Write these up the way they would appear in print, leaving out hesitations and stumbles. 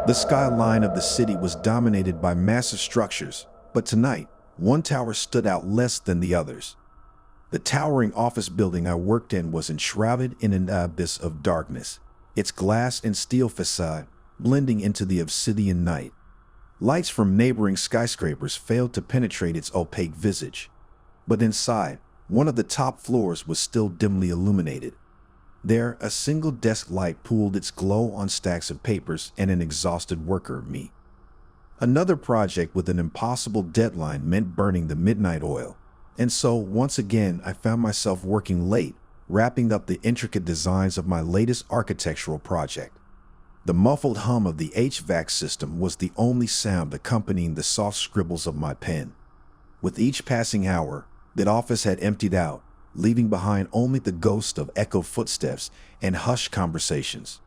The skyline of the city was dominated by massive structures, but tonight, one tower stood out less than the others. The towering office building I worked in was enshrouded in an abyss of darkness, its glass and steel facade blending into the obsidian night. Lights from neighboring skyscrapers failed to penetrate its opaque visage. But inside, one of the top floors was still dimly illuminated. There, a single desk light pooled its glow on stacks of papers and an exhausted worker, me. Another project with an impossible deadline meant burning the midnight oil. And so, once again, I found myself working late, wrapping up the intricate designs of my latest architectural project. The muffled hum of the HVAC system was the only sound accompanying the soft scribbles of my pen. With each passing hour, the office had emptied out, leaving behind only the ghost of echoed footsteps and hushed conversations.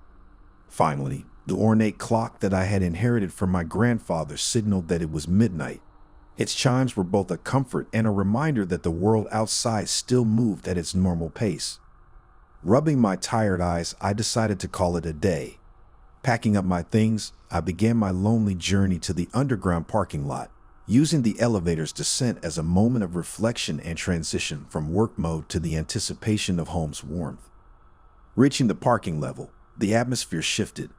Finally, the ornate clock that I had inherited from my grandfather signaled that it was midnight. Its chimes were both a comfort and a reminder that the world outside still moved at its normal pace. Rubbing my tired eyes, I decided to call it a day. Packing up my things, I began my lonely journey to the underground parking lot, using the elevator's descent as a moment of reflection and transition from work mode to the anticipation of home's warmth. Reaching the parking level, the atmosphere shifted.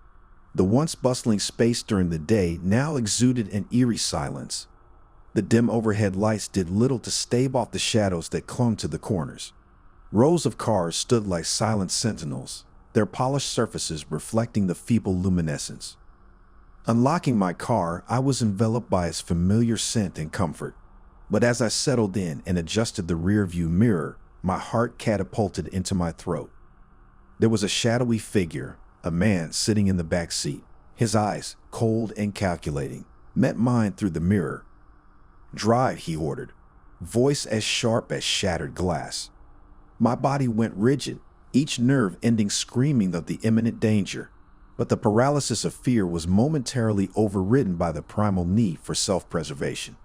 The once bustling space during the day now exuded an eerie silence. The dim overhead lights did little to stave off the shadows that clung to the corners. Rows of cars stood like silent sentinels, their polished surfaces reflecting the feeble luminescence. Unlocking my car, I was enveloped by its familiar scent and comfort. But as I settled in and adjusted the rearview mirror, my heart catapulted into my throat. There was a shadowy figure, a man sitting in the back seat. His eyes, cold and calculating, met mine through the mirror. "Drive," he ordered, voice as sharp as shattered glass. My body went rigid, each nerve ending screaming of the imminent danger. But the paralysis of fear was momentarily overridden by the primal need for self-preservation.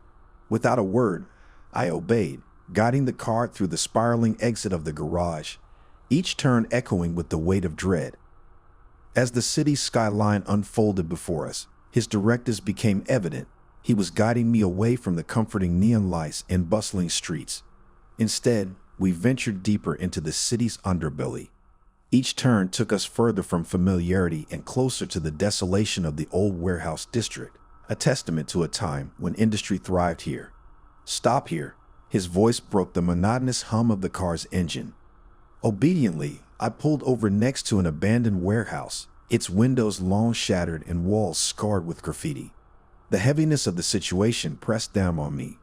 Without a word, I obeyed, guiding the car through the spiraling exit of the garage, each turn echoing with the weight of dread. As the city's skyline unfolded before us, his directives became evident. He was guiding me away from the comforting neon lights and bustling streets. Instead, we ventured deeper into the city's underbelly. Each turn took us further from familiarity and closer to the desolation of the old warehouse district, a testament to a time when industry thrived here. "Stop here." His voice broke the monotonous hum of the car's engine. Obediently, I pulled over next to an abandoned warehouse, its windows long shattered and walls scarred with graffiti. The heaviness of the situation pressed down on me.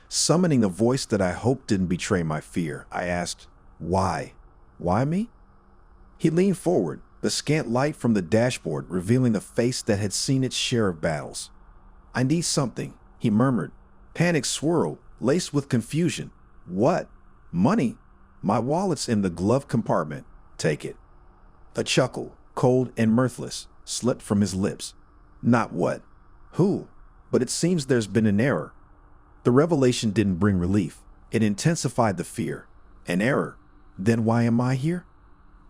Summoning a voice that I hoped didn't betray my fear, I asked, "Why? Why me?" He leaned forward, the scant light from the dashboard revealing a face that had seen its share of battles. "I need something," he murmured. Panic swirled, laced with confusion. "What? Money? My wallet's in the glove compartment. Take it." A chuckle, cold and mirthless, slipped from his lips. "Not what? Who? But it seems there's been an error." The revelation didn't bring relief. It intensified the fear. An error? Then why am I here?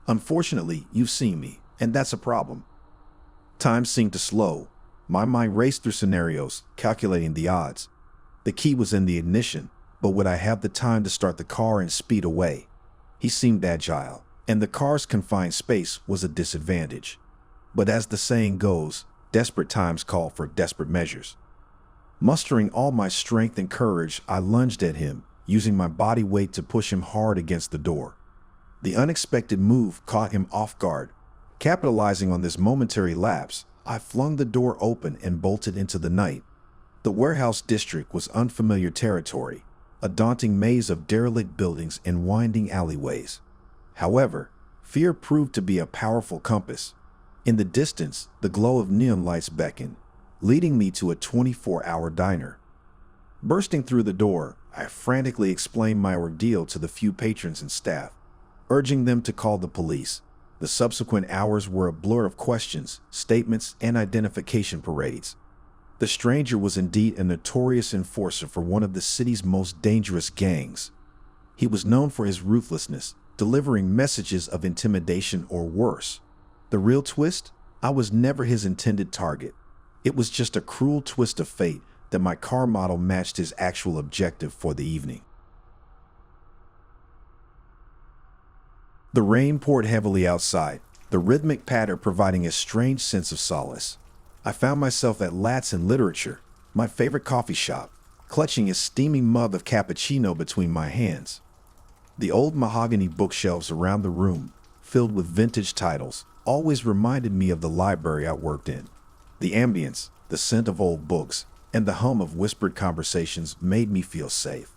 "Unfortunately, you've seen me, and that's a problem." Time seemed to slow. My mind raced through scenarios, calculating the odds. The key was in the ignition, but would I have the time to start the car and speed away? He seemed agile, and the car's confined space was a disadvantage. But as the saying goes, desperate times call for desperate measures. Mustering all my strength and courage, I lunged at him, using my body weight to push him hard against the door. The unexpected move caught him off guard. Capitalizing on this momentary lapse, I flung the door open and bolted into the night. The warehouse district was unfamiliar territory, a daunting maze of derelict buildings and winding alleyways. However, fear proved to be a powerful compass. In the distance, the glow of neon lights beckoned, leading me to a 24-hour diner. Bursting through the door, I frantically explained my ordeal to the few patrons and staff, urging them to call the police. The subsequent hours were a blur of questions, statements, and identification parades. The stranger was indeed a notorious enforcer for one of the city's most dangerous gangs. He was known for his ruthlessness, delivering messages of intimidation or worse. The real twist? I was never his intended target. It was just a cruel twist of fate that my car model matched his actual objective for the evening. The rain poured heavily outside, the rhythmic patter providing a strange sense of solace. I found myself at Lat's in Literature, my favorite coffee shop, clutching a steaming mug of cappuccino between my hands. The old mahogany bookshelves around the room, filled with vintage titles, always reminded me of the library I worked in. The ambience, the scent of old books, and the hum of whispered conversations made me feel safe.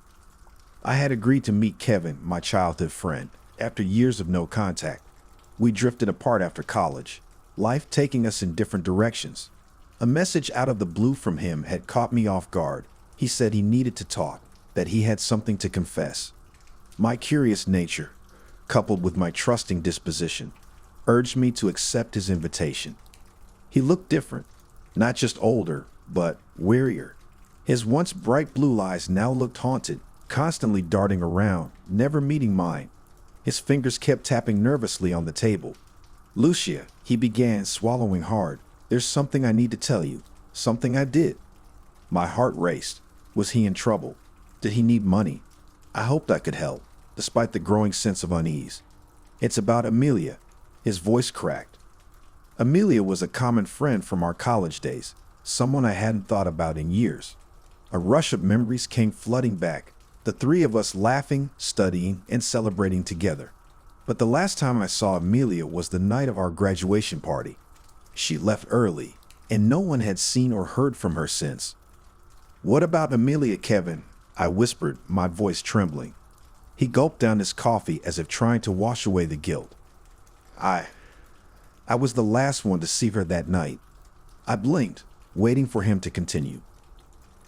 I had agreed to meet Kevin, my childhood friend, after years of no contact. We drifted apart after college, life taking us in different directions. A message out of the blue from him had caught me off guard. He said he needed to talk, that he had something to confess. My curious nature, coupled with my trusting disposition, urged me to accept his invitation. He looked different, not just older, but wearier. His once bright blue eyes now looked haunted, constantly darting around, never meeting mine. His fingers kept tapping nervously on the table. "Lucia," he began, swallowing hard. "There's something I need to tell you. Something I did." My heart raced. Was he in trouble? Did he need money? I hoped I could help, despite the growing sense of unease. "It's about Amelia." His voice cracked. Amelia was a common friend from our college days, someone I hadn't thought about in years. A rush of memories came flooding back, the three of us laughing, studying, and celebrating together. But the last time I saw Amelia was the night of our graduation party. She left early, and no one had seen or heard from her since. "What about Amelia, Kevin?" I whispered, my voice trembling. He gulped down his coffee as if trying to wash away the guilt. I was the last one to see her that night. I blinked, waiting for him to continue.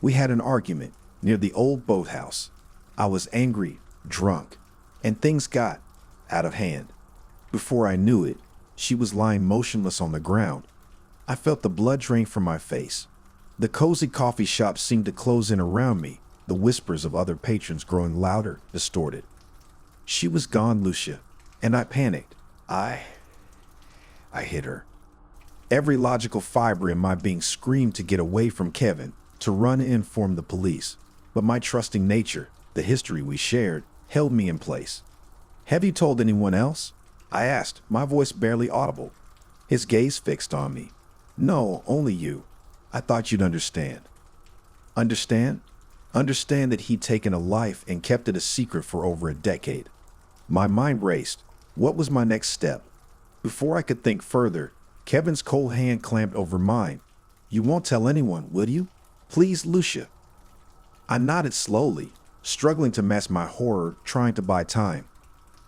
"We had an argument near the old boathouse. I was angry, drunk, and things got out of hand. Before I knew it, she was lying motionless on the ground. I felt the blood drain from my face. The cozy coffee shop seemed to close in around me, the whispers of other patrons growing louder, distorted. She was gone, Lucia, and I panicked. I hit her. Every logical fiber in my being screamed to get away from Kevin, to run and inform the police. But my trusting nature, the history we shared, held me in place. "Have you told anyone else?" I asked, my voice barely audible. His gaze fixed on me. "No, only you. I thought you'd understand." Understand? Understand that he'd taken a life and kept it a secret for over a decade. My mind raced. What was my next step? Before I could think further, Kevin's cold hand clamped over mine. "You won't tell anyone, will you? Please, Lucia." I nodded slowly, struggling to mask my horror, trying to buy time.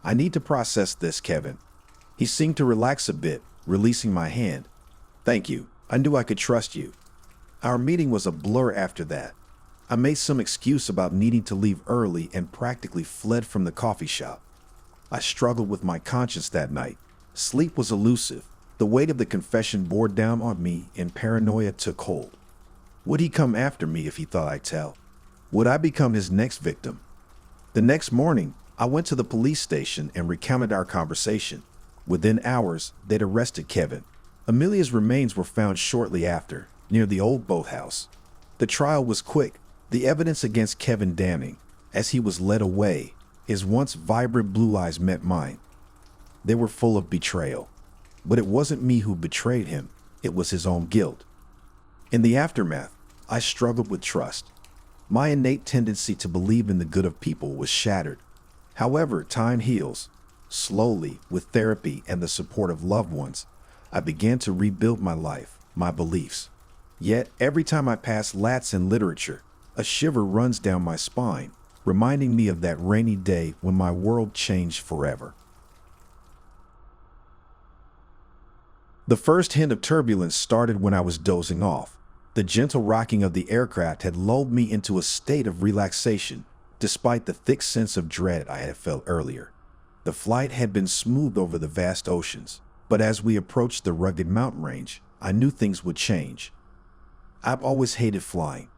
"I need to process this, Kevin." He seemed to relax a bit, releasing my hand. "Thank you. I knew I could trust you." Our meeting was a blur after that. I made some excuse about needing to leave early and practically fled from the coffee shop. I struggled with my conscience that night. Sleep was elusive. The weight of the confession bore down on me and paranoia took hold. Would he come after me if he thought I'd tell? Would I become his next victim? The next morning, I went to the police station and recounted our conversation. Within hours, they'd arrested Kevin. Amelia's remains were found shortly after, near the old boathouse. The trial was quick, the evidence against Kevin damning. As he was led away, his once vibrant blue eyes met mine. They were full of betrayal. But it wasn't me who betrayed him, it was his own guilt. In the aftermath, I struggled with trust. My innate tendency to believe in the good of people was shattered. However, time heals. Slowly, with therapy and the support of loved ones, I began to rebuild my life, my beliefs. Yet, every time I pass Lat's in Literature, a shiver runs down my spine, reminding me of that rainy day when my world changed forever. The first hint of turbulence started when I was dozing off. The gentle rocking of the aircraft had lulled me into a state of relaxation, despite the thick sense of dread I had felt earlier. The flight had been smooth over the vast oceans, but as we approached the rugged mountain range, I knew things would change. I've always hated flying.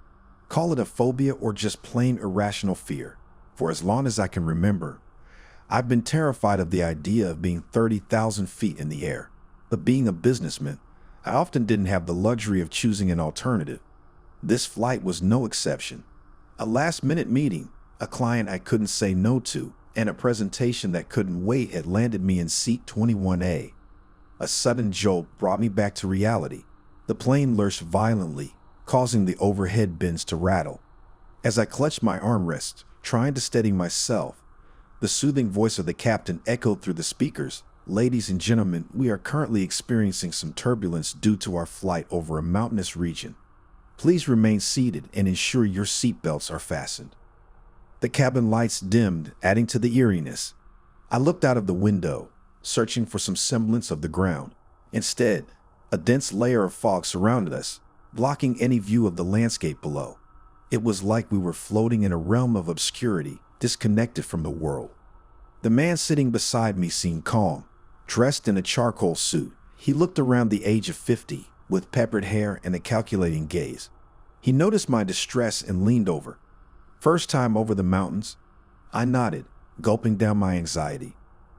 Call it a phobia or just plain irrational fear. For as long as I can remember, I've been terrified of the idea of being 30,000 feet in the air. But being a businessman, I often didn't have the luxury of choosing an alternative. This flight was no exception. A last-minute meeting, a client I couldn't say no to, and a presentation that couldn't wait had landed me in seat 21A. A sudden jolt brought me back to reality. The plane lurched violently, causing the overhead bins to rattle. As I clutched my armrests, trying to steady myself, the soothing voice of the captain echoed through the speakers. "Ladies and gentlemen, we are currently experiencing some turbulence due to our flight over a mountainous region. Please remain seated and ensure your seatbelts are fastened." The cabin lights dimmed, adding to the eeriness. I looked out of the window, searching for some semblance of the ground. Instead, a dense layer of fog surrounded us, blocking any view of the landscape below. It was like we were floating in a realm of obscurity, disconnected from the world. The man sitting beside me seemed calm, dressed in a charcoal suit. He looked around the age of 50, with peppered hair and a calculating gaze. He noticed my distress and leaned over. "First time over the mountains?" I nodded, gulping down my anxiety.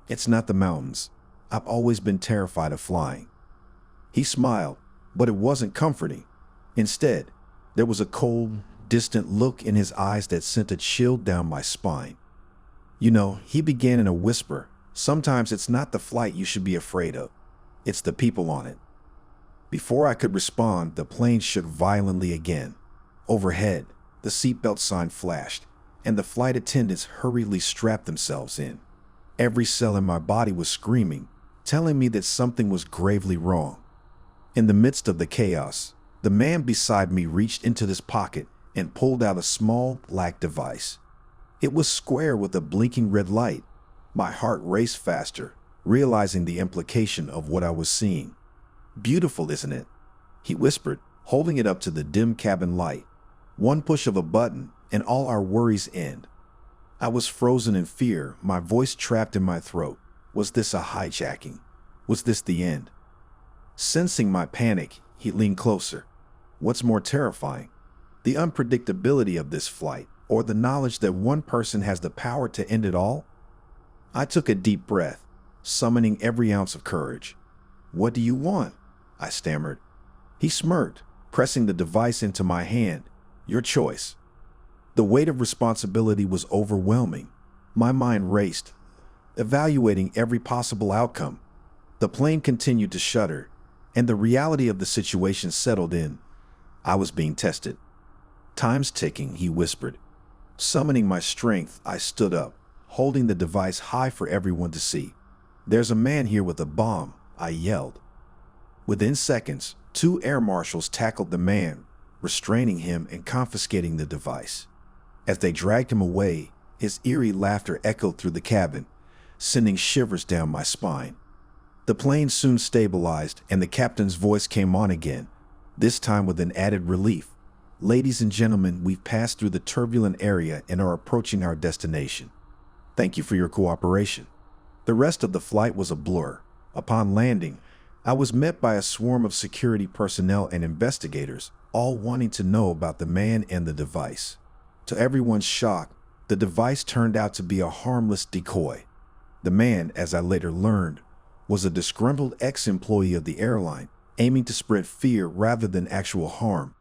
"It's not the mountains. I've always been terrified of flying." He smiled, but it wasn't comforting. Instead, there was a cold, distant look in his eyes that sent a chill down my spine. "You know," he began in a whisper, "sometimes it's not the flight you should be afraid of. It's the people on it." Before I could respond, the plane shook violently again. Overhead, the seatbelt sign flashed, and the flight attendants hurriedly strapped themselves in. Every cell in my body was screaming, telling me that something was gravely wrong. In the midst of the chaos, the man beside me reached into his pocket and pulled out a small black device. It was square with a blinking red light. My heart raced faster, realizing the implication of what I was seeing. "Beautiful, isn't it?" he whispered, holding it up to the dim cabin light. "One push of a button, and all our worries end." I was frozen in fear, my voice trapped in my throat. Was this a hijacking? Was this the end? Sensing my panic, he leaned closer. "What's more terrifying? The unpredictability of this flight, or the knowledge that one person has the power to end it all?" I took a deep breath, summoning every ounce of courage. "What do you want?" I stammered. He smirked, pressing the device into my hand. "Your choice." The weight of responsibility was overwhelming. My mind raced, evaluating every possible outcome. The plane continued to shudder, and the reality of the situation settled in. I was being tested. "Time's ticking," he whispered. Summoning my strength, I stood up, holding the device high for everyone to see. "There's a man here with a bomb," I yelled. Within seconds, 2 air marshals tackled the man, restraining him and confiscating the device. As they dragged him away, his eerie laughter echoed through the cabin, sending shivers down my spine. The plane soon stabilized, and the captain's voice came on again, this time with an added relief. "Ladies and gentlemen, we've passed through the turbulent area and are approaching our destination. Thank you for your cooperation." The rest of the flight was a blur. Upon landing, I was met by a swarm of security personnel and investigators, all wanting to know about the man and the device. To everyone's shock, the device turned out to be a harmless decoy. The man, as I later learned, was a disgruntled ex-employee of the airline, aiming to spread fear rather than actual harm.